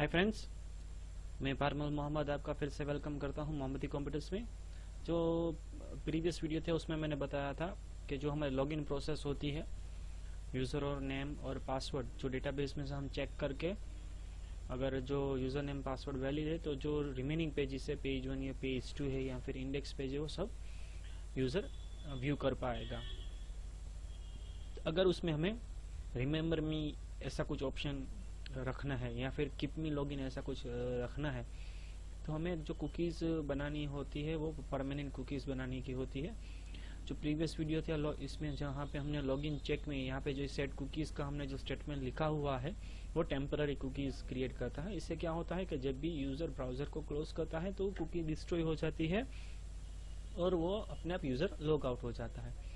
Hi friends, मैं पारमल मोहम्मद आपका फिर से वेलकम करता हूं मोहम्मदी कंप्यूटर्स में। जो प्रीवियस वीडियो थे उसमें मैंने बताया था कि जो हमारी लॉगिन प्रोसेस होती है, यूज़र और नेम और पासवर्ड जो डेटाबेस में से हम चेक करके अगर जो यूज़र नेम पासवर्ड वैलिड है तो जो रिमेनिंग पेजेस है, पेज 1 या पेज 2 है या फिर इंडेक्स पेज है, वो सब यूज़र व्यू कर पाएगा। अगर उसमें हमें रिमेंबर मी ऐसा कुछ ऑप्शन रखना है या फिर कीप मी लॉगिन ऐसा कुछ रखना है, तो हमें जो कुकीज़ बनानी होती है वो परमानेंट कुकीज़ बनाने की होती है। जो प्रीवियस वीडियो था इसमें जहाँ पे हमने लॉगिन चेक में यहाँ पे जो सेट कुकीज़ का हमने जो स्टेटमेंट लिखा हुआ है वो टेम्पररी कुकीज़ क्रिएट करता है। इससे क्या होता है कि जब भी यूज़र ब्राउज़र को क्लोज करता है तो कुकी डिस्ट्रॉय हो जाती है और वो अपने आप यूज़र लॉग आउट हो जाता है।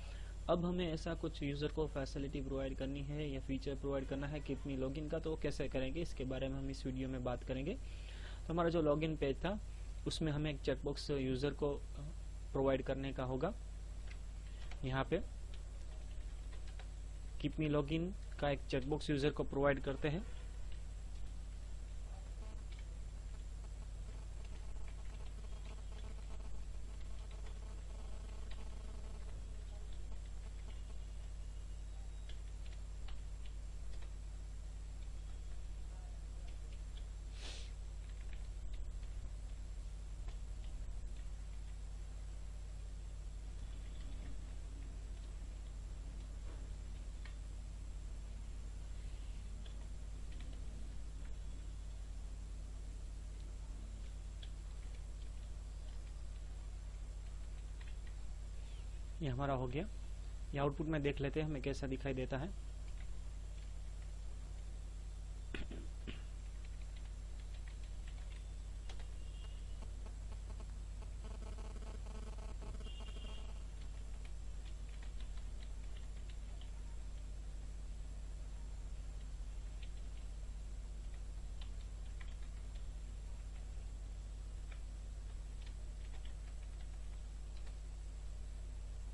अब हमें ऐसा कुछ यूज़र को फैसिलिटी प्रोवाइड करनी है या फीचर प्रोवाइड करना है कीप मी लॉगिन का, तो कैसे करेंगे इसके बारे में हम इस वीडियो में बात करेंगे। तो हमारा जो लॉगिन पेज था उसमें हमें एक चेकबॉक्स यूज़र को प्रोवाइड करने का होगा। यहाँ पे कीप मी लॉगिन का एक चेकबॉक्स यूज़र को प्रोवाइड करते हैं। ये हमारा हो गया। ये आउटपुट में देख लेते हैं हमें कैसा दिखाई देता है।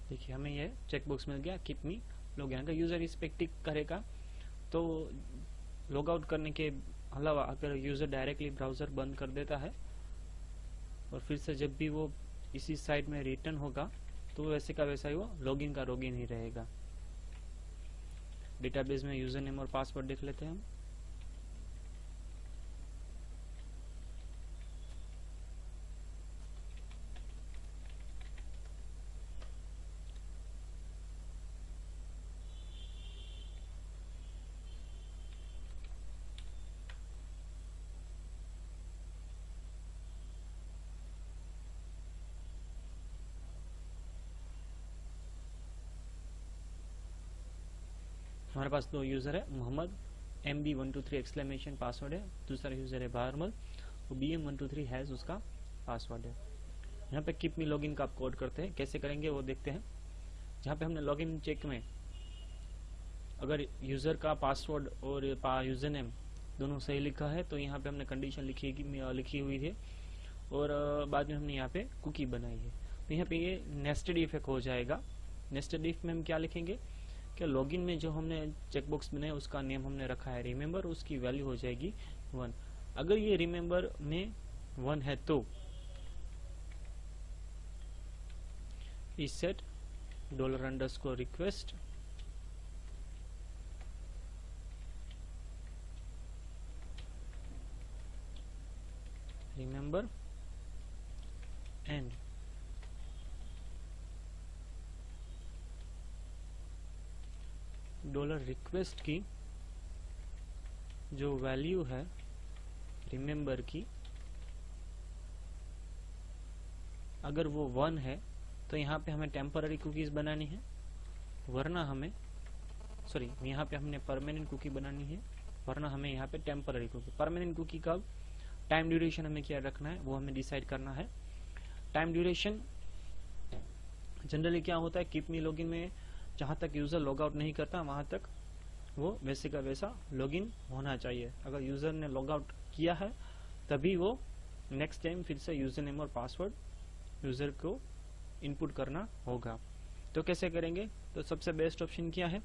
देखिए हमें ये चेकबॉक्स मिल गया कीप मी लॉगिन का। यूज़र इस पे टिक करेगा तो लॉग आउट करने के अलावा अगर यूज़र डायरेक्टली ब्राउज़र बंद कर देता है और फिर से जब भी वो इसी साइट में रिटर्न होगा तो वैसे का वैसा ही वो लॉगिन का लॉगिन ही रहेगा। डेटाबेस में यूज़र नेम और पासवर्ड देख लेते हैं हम। हमारे पास दो यूज़र है, मोहम्मद MB123 एक्सक्लेमेशन पासवर्ड है, दूसरा यूज़र है बारमल, वो BM123 हैज़ उसका पासवर्ड है। यहाँ पे कीप मी लॉगिन का आप कोड करते हैं, कैसे करेंगे वो देखते हैं। जहाँ पे हमने लॉगिन चेक में अगर यूज़र का पासवर्ड और यूज़र नेम दोनों सही लिखा है तो यहाँ पे हमने कंडीशन लिखी हुई है और बाद में हमने यहाँ पे कुकी बनाई है। तो यहाँ पे ये नेस्टेड इफ हो जाएगा। नेस्टेड इफ में हम क्या लिखेंगे कि लॉगिन में जो हमने चेकबॉक्स बनाया उसका नेम हमने रखा है रिमेंबर, उसकी वैल्यू हो जाएगी 1। अगर ये रिमेंबर में 1 है तो इस set $_request remember and $request की जो वैल्यू है रिमेंबर की, अगर वो 1 है तो यहाँ पे हमें टेम्पररी कुकीज़ बनानी है, वरना हमें यहाँ पे हमने परमानेंट कुकी बनानी है, वरना हमें यहाँ पे टेम्पररी कुकी। परमानेंट कुकी का टाइम ड्यूरेशन हमें क्या रखना है वो हमें डिसाइड करना है। टाइम ड्यूरेशन जनरली क्या होता है, कीप मी लॉगिन में जहाँ तक यूज़र लॉग आउट नहीं करता वहाँ तक वो वैसे का वैसा लॉगिन होना चाहिए। अगर यूज़र ने लॉग आउट किया है तभी वो नेक्स्ट टाइम फिर से यूज़र नेम और पासवर्ड यूज़र को इनपुट करना होगा। तो कैसे करेंगे, तो सबसे बेस्ट ऑप्शन क्या है,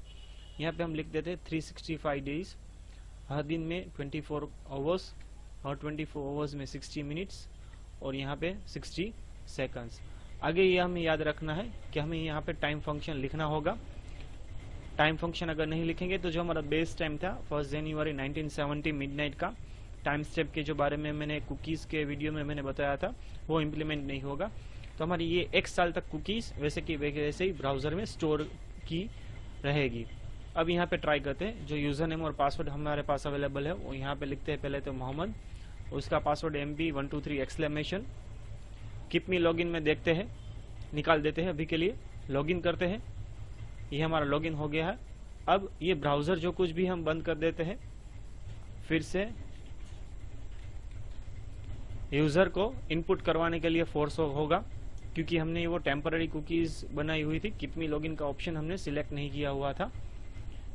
यहाँ पे हम लिख देते हैं 365 डेज, हर दिन में 24 आवर्स और 24 आवर्स में 60 मिनट्स और यहाँ पे 60 सेकंड्स। आगे ये हमें याद रखना है कि हमें यहाँ पे टाइम फंक्शन लिखना होगा। टाइम फंक्शन अगर नहीं लिखेंगे तो जो हमारा बेस टाइम था 1 जनवरी 1970 मिडनाइट का टाइम स्टेप के जो बारे में मैंने कुकीज़ के वीडियो में मैंने बताया था वो इम्प्लीमेंट नहीं होगा। तो हमारी ये 1 साल तक कुकीज़ वैसे की वैसे ही ब्राउज़र में स्टोर की रहेगी। अब यहाँ पे ट्राई करते हैं। जो यूज़र नेम और पासवर्ड हमारे पास अवेलेबल है वो यहाँ पे लिखते हैं। पहले तो मोहम्मद, उसका password MB123 keep me login में देखते हैं, निकाल देते हैं। अभी के लिए लॉगिन करते हैं। ये हमारा लॉगिन हो गया है। अब ये ब्राउज़र जो कुछ भी हम बंद कर देते हैं, फिर से यूज़र को इनपुट करवाने के लिए फोर्स होगा, क्योंकि हमने वो टेम्पररी कुकीज़ बनाई हुई थी। कीप मी लॉगिन का ऑप्शन हमने सिलेक्ट नहीं किया हुआ था।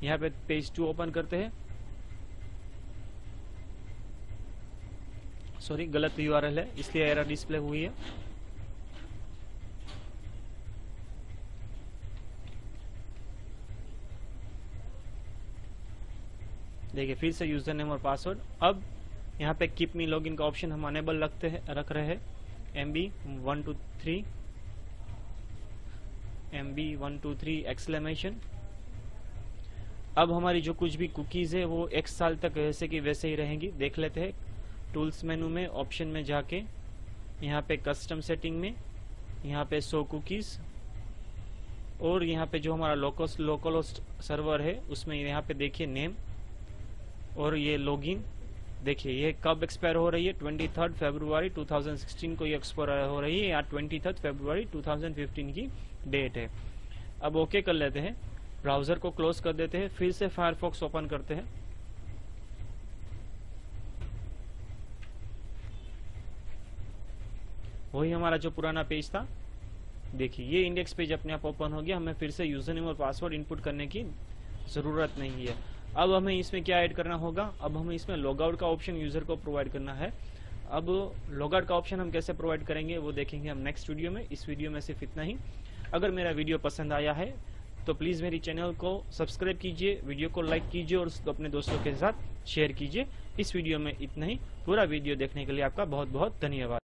यहाँ पे पेज 2 ओपन करते हैं। सॉरी, गलत URL है इसलिए एरर डिस्प्ले हुई है। देखिए फिर से यूजर नेम और पासवर्ड। अब यहाँ पे कीप मी लॉगिन का ऑप्शन हम अनेबल रख रहे हैं। MB123 ! अब हमारी जो कुछ भी कुकीज है वो 1 साल तक वैसे की वैसे ही रहेंगी। देख लेते हैं। टूल्स मेनू में ऑप्शन में जाके यहाँ पे कस्टम सेटिंग में यहाँ पे शो कुकीज और यहाँ पे जो हमारा लोकल होस्ट सर्वर है उसमें यहाँ पे देखिए नेम और ये लॉगिन। देखिए ये कब एक्सपायर हो रही है, 23 फरवरी 2016 को ये एक्सपायर हो रही है, या 23 फरवरी 2015 की डेट है। अब ओके कर लेते हैं। ब्राउजर को क्लोज कर देते हैं। फिर से फायरफॉक्स ओपन करते हैं। वही हमारा जो पुराना पेज था। देखिए ये इंडेक्स पेज अपने आप ओपन हो गया। हमें फिर से यूजर नेम और पासवर्ड इनपुट करने की जरूरत नहीं है। अब हमें इसमें क्या ऐड करना होगा, अब हमें इसमें लॉगआउट का ऑप्शन यूजर को प्रोवाइड करना है। अब लॉगआउट का ऑप्शन हम कैसे प्रोवाइड करेंगे वो देखेंगे हम नेक्स्ट वीडियो में। इस वीडियो में सिर्फ इतना ही। अगर मेरा वीडियो पसंद आया है तो प्लीज मेरी चैनल को सब्सक्राइब कीजिए, वीडियो को लाइक कीजिए और अपने दोस्तों के साथ शेयर कीजिए। इस वीडियो में इतना ही। पूरा वीडियो देखने के लिए आपका बहुत बहुत धन्यवाद।